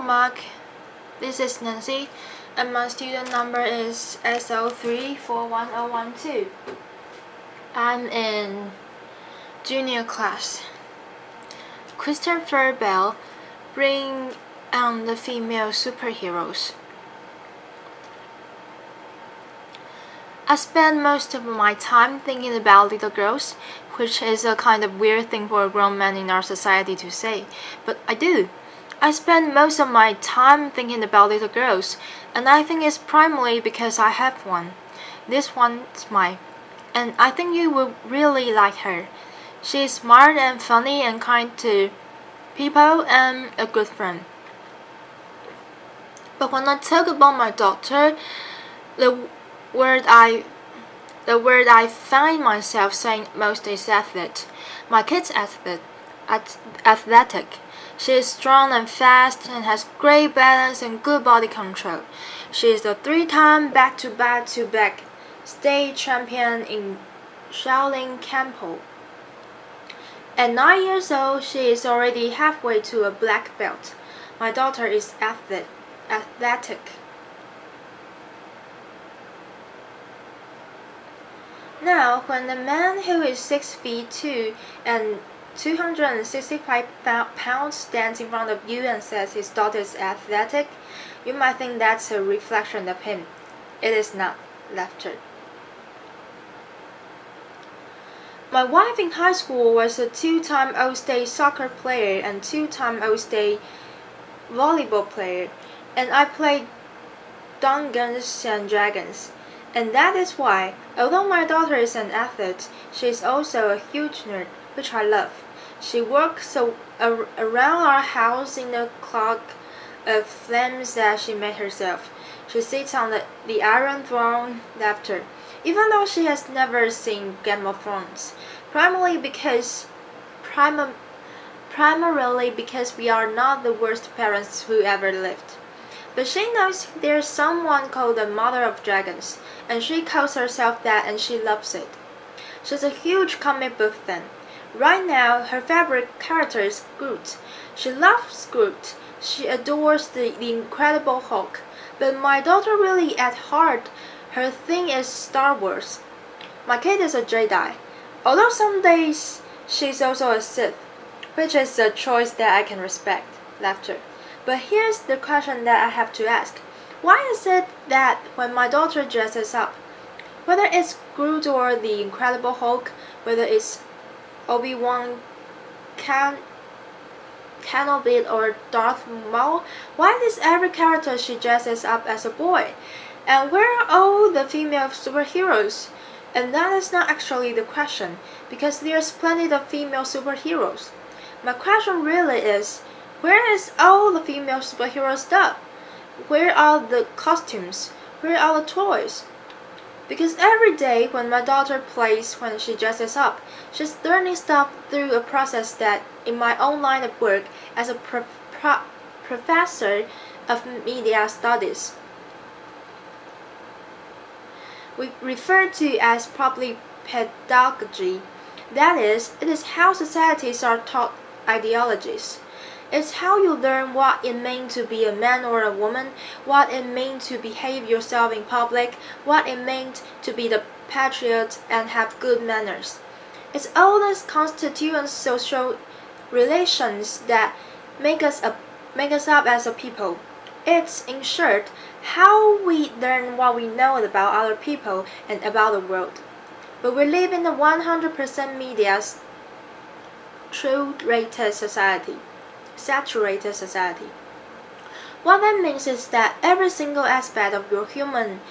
Mark. This is Nancy, and my student number is SO3411012. I'm in junior class. Christopher Bell bring on the female superheroes. I spend most of my time thinking about little girls, which is a kind of weird thing for a grown man in our society to say, but I do. I spend most of my time thinking about little girls, and I think it's primarily because I have one. This one's mine, and I think you will really like her. She is smart and funny and kind to people and a good friend. But when I talk about my daughter, the word I find myself saying most is athlete. My kid's athletic. She is strong and fast and has great balance and good body control. She is a 3-time back-to-back state champion in Shaolin Kempo. At 9 years old, she is already halfway to a black belt. My daughter is athletic. Now, when a man who is 6 feet 2 and 265 pounds stands in front of you and says his daughter is athletic, you might think that's a reflection of him. It is not. Laughter. My wife in high school was a 2-time All-State soccer player and 2-time All-State volleyball player, and I played Dungeons and Dragons. And that is why, although my daughter is an athlete, she is also a huge nerd, which I love. She works around our house in a cloud of flames that she made herself. She sits on the Iron Throne. Laughter. Even though she has never seen Game of Thrones, primarily because we are not the worst parents who ever lived. But she knows there's someone called the Mother of Dragons, and she calls herself that and she loves it. She's a huge comic book fan. Right now, her favorite character is Groot. She loves Groot. She adores the Incredible Hulk. But my daughter really at heart, her thing is Star Wars. My kid is a Jedi. Although some days she's also a Sith, which is a choice that I can respect. Laughter. But here's the question that I have to ask. Why is it that when my daughter dresses up, whether it's Groot or the Incredible Hulk, whether it's Obi-Wan Kenobi or Darth Maul, why does every character she dresses up as a boy? And where are all the female superheroes? And that is not actually the question, because there's plenty of female superheroes. My question really is, where is all the female superhero stuff? Where are the costumes? Where are the toys? Because every day when my daughter plays, when she dresses up, she's learning stuff through a process that, in my own line of work as a professor of media studies, we refer to as public pedagogy. That is, it is how societies are taught ideologies. It's how you learn what it means to be a man or a woman, what it means to behave yourself in public, what it means to be the patriot and have good manners. It's all these constituent social relations that make us up as a people. It's, in short, how we learn what we know about other people and about the world. But we live in a 100% media saturated society. What that means is that every single aspect of your human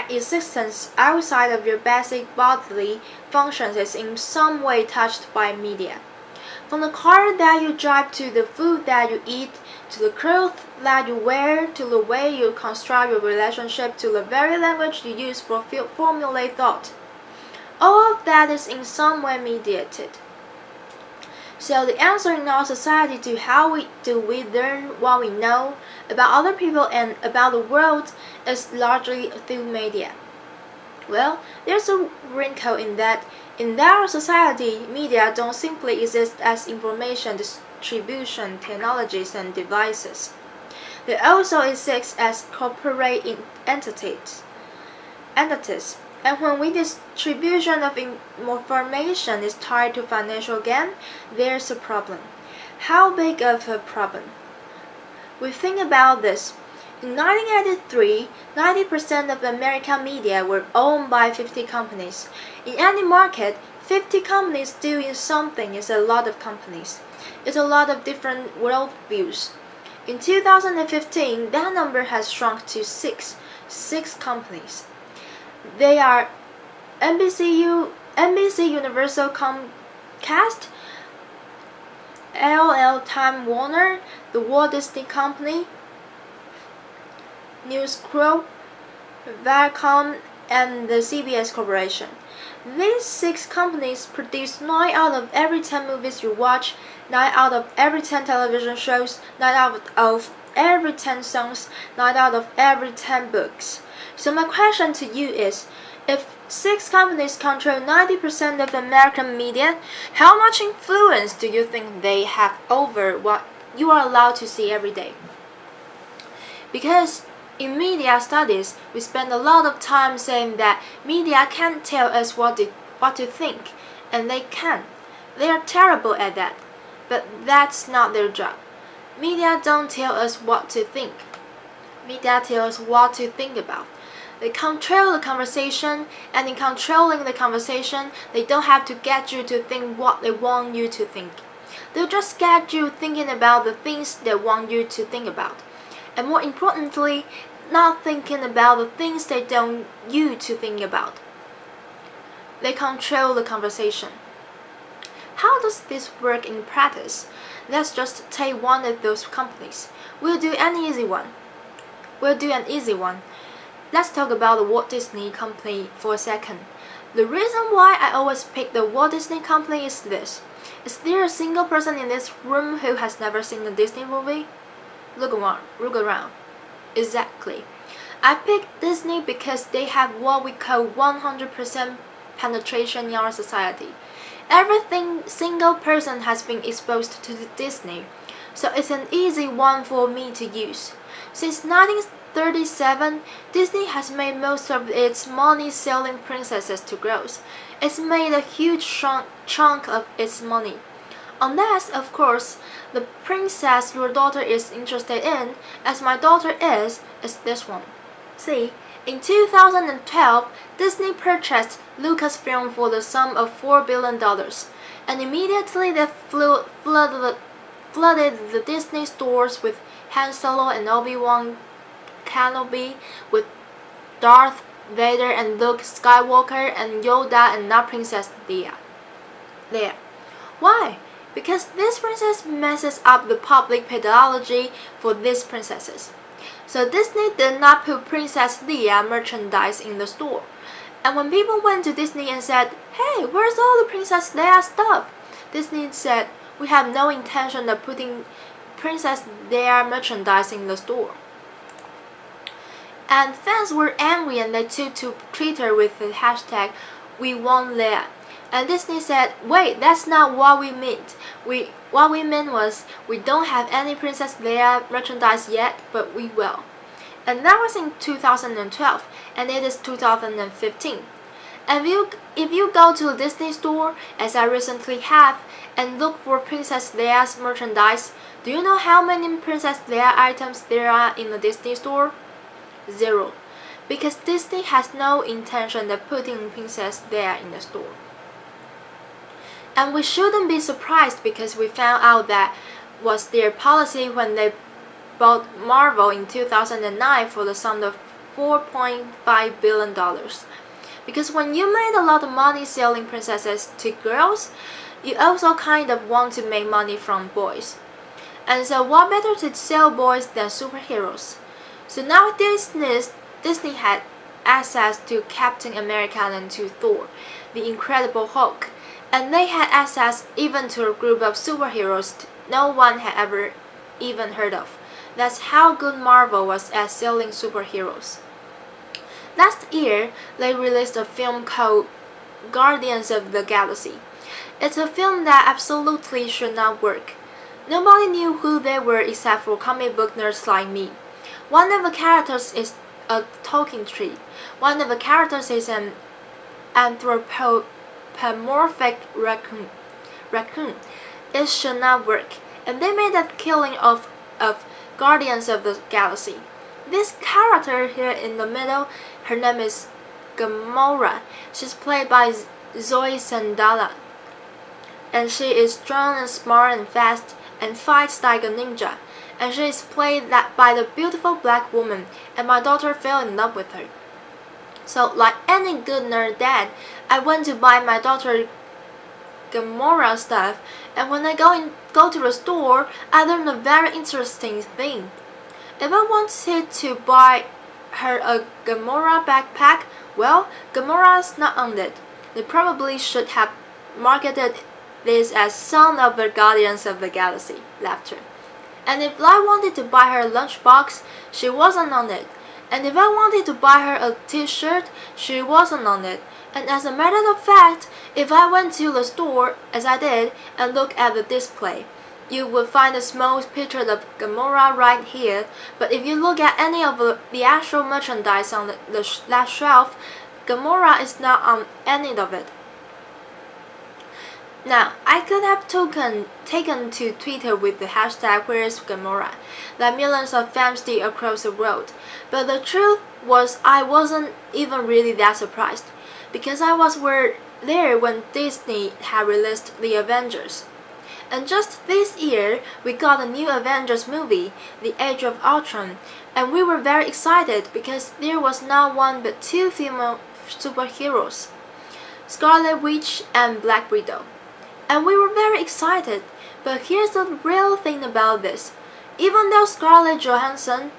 existence outside of your basic bodily functions is in some way touched by media. From the car that you drive to the food that you eat, to the clothes that you wear, to the way you construct your relationship, to the very language you use for formulate thought. All of that is in some way mediated. So the answer in our society to how we learn what we know about other people and about the world is largely through media. Well, there's a wrinkle in that in our society, media don't simply exist as information distribution technologies and devices. They also exist as corporate entities. And when the distribution of information is tied to financial gain, there's a problem. How big of a problem? We think about this. In 1983, 90% of American media were owned by 50 companies. In any market, 50 companies doing something is a lot of companies. It's a lot of different worldviews. In 2015, that number has shrunk to six companies. They are NBC Universal Comcast, Time Warner, the Walt Disney Company, News Corp, Viacom, and the CBS Corporation. These 6 companies produce 9 out of every 10 movies you watch, 9 out of every 10 television shows, 9 out of every 10 songs, 9 out of every 10 books. So my question to you is, if 6 companies control 90% of American media, how much influence do you think they have over what you are allowed to see every day? Because in media studies, we spend a lot of time saying that media can't tell us what to think, and they can. They are terrible at that, but that's not their job. Media don't tell us what to think. Media tell us what to think about. They control the conversation, and in controlling the conversation, they don't have to get you to think what they want you to think. They'll just get you thinking about the things they want you to think about. And more importantly, not thinking about the things they don't want you to think about. They control the conversation. How does this work in practice? Let's just take one of those companies. We'll do an easy one. Let's talk about the Walt Disney Company for a second. The reason why I always pick the Walt Disney Company is this. Is there a single person in this room who has never seen a Disney movie? Look around. Exactly. I picked Disney because they have what we call 100% penetration in our society. Every single person has been exposed to Disney, so it's an easy one for me to use. Since 1937, Disney has made most of its money selling princesses to girls. It's made a huge chunk of its money. Unless, of course, the princess your daughter is interested in, as my daughter is this one. See, in 2012, Disney purchased Lucasfilm for the sum of $4 billion, and immediately they flooded the Disney stores with Han Solo and Obi-Wan Kenobi, with Darth Vader and Luke Skywalker and Yoda and not Princess Leia. Why? Because this princess messes up the public pedagogy for these princesses. So Disney did not put Princess Leia merchandise in the store. And when people went to Disney and said, "Hey, where's all the Princess Leia stuff?" Disney said, "We have no intention of putting Princess Leia merchandise in the store." And fans were angry and they took to Twitter with the hashtag #WeWantLeia. And Disney said, "Wait, that's not what we meant. What we meant was we don't have any Princess Leia merchandise yet, but we will." And that was in 2012, and it is 2015. And if you go to a Disney store, as I recently have, and look for Princess Leia's merchandise, do you know how many Princess Leia items there are in a Disney store? 0. Because Disney has no intention of putting Princess Leia in the store. And we shouldn't be surprised because we found out that was their policy when they bought Marvel in 2009 for the sum of $4.5 billion. Because when you made a lot of money selling princesses to girls, you also kind of want to make money from boys. And so what better to sell boys than superheroes? So now Disney had access to Captain America and to Thor, the Incredible Hulk, and they had access even to a group of superheroes no one had ever even heard of. That's how good Marvel was at selling superheroes. Last year, they released a film called Guardians of the Galaxy. It's a film that absolutely should not work. Nobody knew who they were except for comic book nerds like me. One of the characters is a talking tree. One of the characters is an anthropomorphic raccoon. It should not work, and they made a killing of Guardians of the Galaxy. This character here in the middle, her name is Gamora. She's played by Zoe Saldana, and she is strong and smart and fast and fights like a ninja. And she is played by the beautiful black woman, and my daughter fell in love with her. So, like any good nerd dad, I went to buy my daughter Gamora stuff, and when I go to the store, I learned a very interesting thing. If I wanted to buy her a Gamora backpack, well, Gamora's not on it. They probably should have marketed this as Son of the Guardians of the Galaxy. Laughter. And if I wanted to buy her a lunchbox, she wasn't on it. And if I wanted to buy her a t-shirt, she wasn't on it. And as a matter of fact, if I went to the store, as I did, and looked at the display, you would find a small picture of Gamora right here. But if you look at any of the actual merchandise on that shelf, Gamora is not on any of it. Now, I could have taken to Twitter with the hashtag Where's Gamora that millions of fans did across the world, but the truth was I wasn't even really that surprised, because I was there when Disney had released The Avengers. And just this year, we got a new Avengers movie, The Age of Ultron, and we were very excited because there was not one but two female superheroes, Scarlet Witch and Black Widow. And we were very excited, but here's the real thing about this. Even though Scarlett Johansson,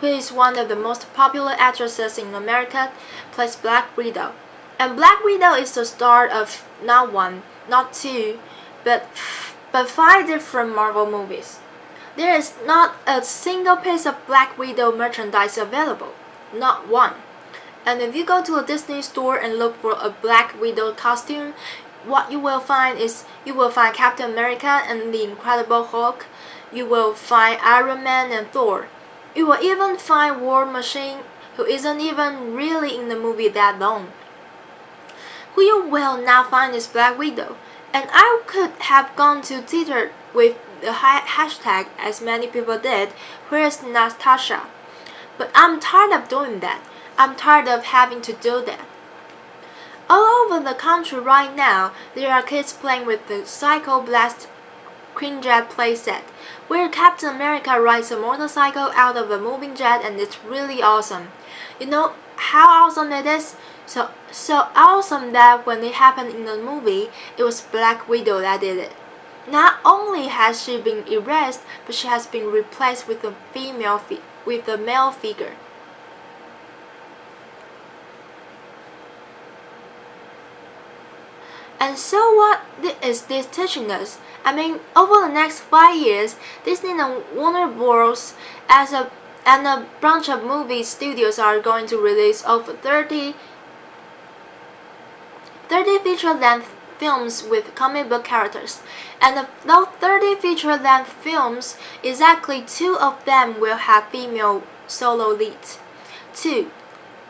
who is one of the most popular actresses in America, plays Black Widow, and Black Widow is the star of not one, not two, but 5 different Marvel movies. There is not a single piece of Black Widow merchandise available, not one. And if you go to a Disney store and look for a Black Widow costume, what you will find is you will find Captain America and the Incredible Hulk. You will find Iron Man and Thor. You will even find War Machine, who isn't even really in the movie that long. Who you will not find is Black Widow. And I could have gone to Twitter with the hashtag, as many people did, Where's Natasha? But I'm tired of doing that. I'm tired of having to do that. All over the country right now, there are kids playing with the Psycho Blast Quinjet playset, where Captain America rides a motorcycle out of a moving jet, and it's really awesome. You know how awesome it is? So awesome that when it happened in the movie, it was Black Widow that did it. Not only has she been erased, but she has been replaced with a male figure. And so what is this teaching us? I mean, over the next 5 years, Disney and Warner Bros. And a bunch of movie studios are going to release over 30 feature-length films with comic book characters. And of those 30 feature-length films, exactly 2 of them will have female solo leads. 2.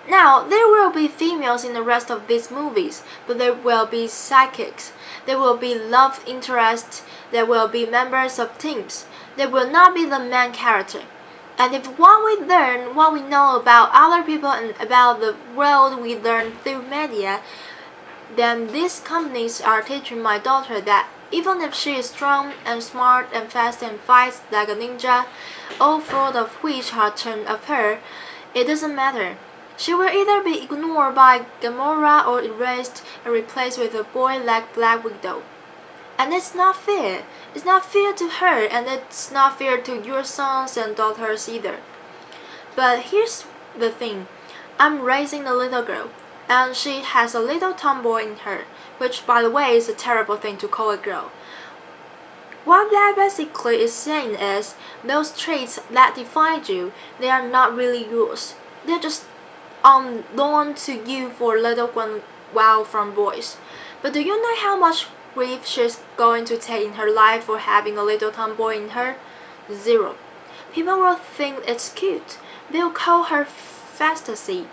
Now, there will be females in the rest of these movies, but there will be sidekicks, there will be love interests, there will be members of teams. There will not be the main character. And if what we learn, what we know about other people and about the world we learn through media, then these companies are teaching my daughter that even if she is strong and smart and fast and fights like a ninja, all 4 of which are turned of her, it doesn't matter. She will either be ignored by Gamora or erased and replaced with a boy like Black Widow. And it's not fair. It's not fair to her, and it's not fair to your sons and daughters either. But here's the thing. I'm raising a little girl, and she has a little tomboy in her, which by the way is a terrible thing to call a girl. What that basically is saying is, those traits that define you, they are not really yours. They're just loaned to you for a little while from boys. But do you know how much grief she's going to take in her life for having a little tomboy in her? Zero. People will think it's cute. They'll call her feisty,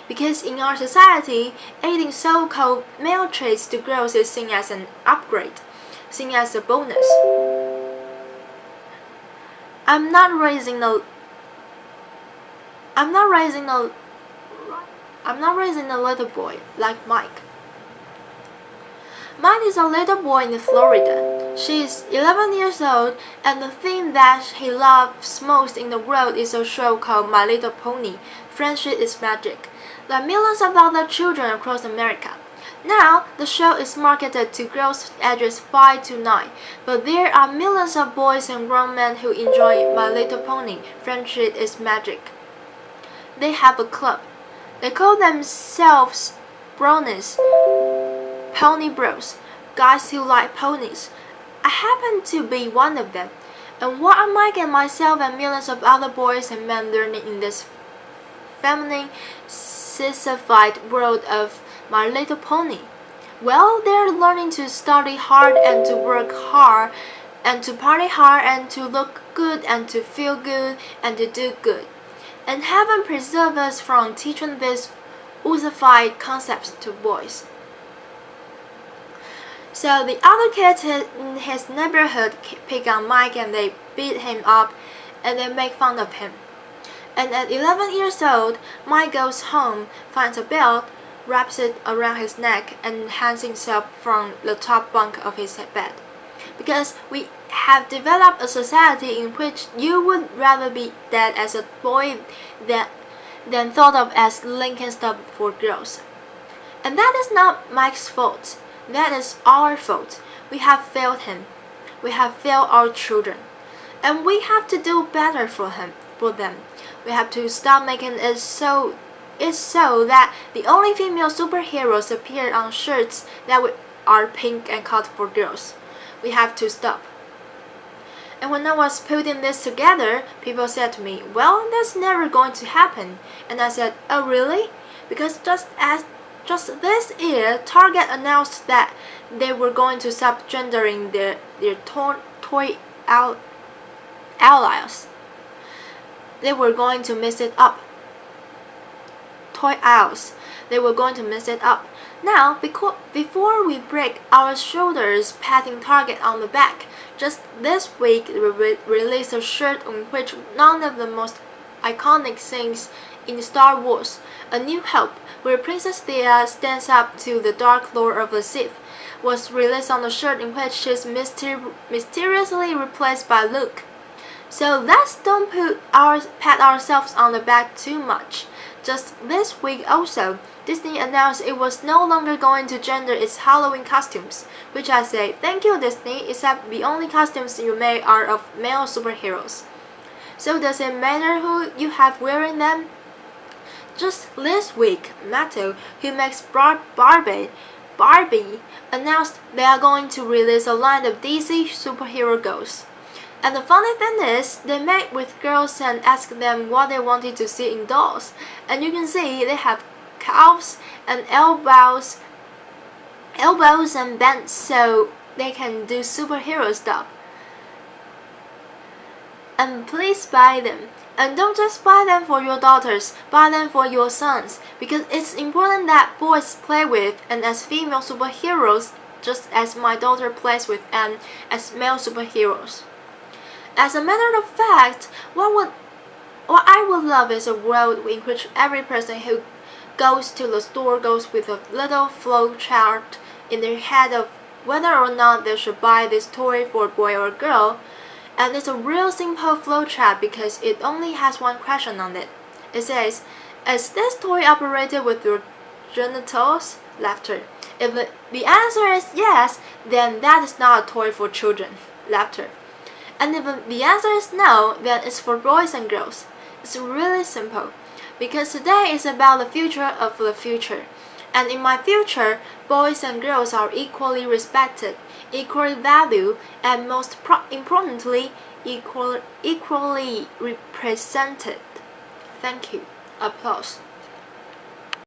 because in our society, adding so-called male traits to girls is seen as an upgrade, seen as a bonus. I'm not raising a little boy like Mike. Mike is a little boy in Florida. She is 11 years old, and the thing that he loves most in the world is a show called My Little Pony. Friendship is magic, like millions of other children across America. Now, the show is marketed to girls ages 5 to 9, but there are millions of boys and grown men who enjoy My Little Pony. Friendship is magic. They have a club. They call themselves Bronies, Pony Bros, guys who like ponies. I happen to be one of them. And what are Mike and myself and millions of other boys and men learning in this feminine, sissified world of My Little Pony? Well, they're learning to study hard and to work hard and to party hard and to look good and to feel good and to do good. And heaven preserve us from teaching these oosified concepts to boys. So the other kids in his neighborhood pick on Mike and they beat him up and they make fun of him. And at 11 years old, Mike goes home, finds a belt, wraps it around his neck, and hangs himself from the top bunk of his bed. Because we have developed a society in which you would rather be dead as a boy than thought of as linking stuff for girls. And that is not Mike's fault. That is our fault. We have failed him. We have failed our children. And we have to do better for them. We have to stop making it so that the only female superheroes appear on shirts that are pink and cut for girls. We have to stop. And when I was putting this together, people said to me, well, that's never going to happen. And I said, oh really? Because just this year, Target announced that they were going to stop gendering their toy allies. They were going to mix it up. Toy aisles. They were going to mix it up. Now, before we break our shoulders patting Target on the back, just this week we released a shirt on which none of the most iconic scenes in Star Wars, A New Hope, where Princess Leia stands up to the Dark Lord of the Sith, was released on the shirt in which she's mysteriously replaced by Luke. So let's don't pat ourselves on the back too much. Just this week also, Disney announced it was no longer going to gender its Halloween costumes, which I say, thank you Disney, except the only costumes you make are of male superheroes. So does it matter who you have wearing them? Just this week, Mattel, who makes Barbie, announced they are going to release a line of DC superhero girls. And the funny thing is, they met with girls and asked them what they wanted to see in dolls. And you can see they have calves and elbows and bends so they can do superhero stuff. And please buy them. And don't just buy them for your daughters, buy them for your sons. Because it's important that boys play with and as female superheroes, just as my daughter plays with and as male superheroes. As a matter of fact, what I would love is a world in which every person who goes to the store goes with a little flow chart in their head of whether or not they should buy this toy for a boy or a girl. And it's a real simple flow chart because it only has one question on it. It says, is this toy operated with your genitals? Laughter. If the answer is yes, then that is not a toy for children. Laughter. And if the answer is no, then it's for boys and girls. It's really simple. Because today is about the future of the future. And in my future, boys and girls are equally respected, equally valued, and most importantly, equally represented. Thank you. Applause.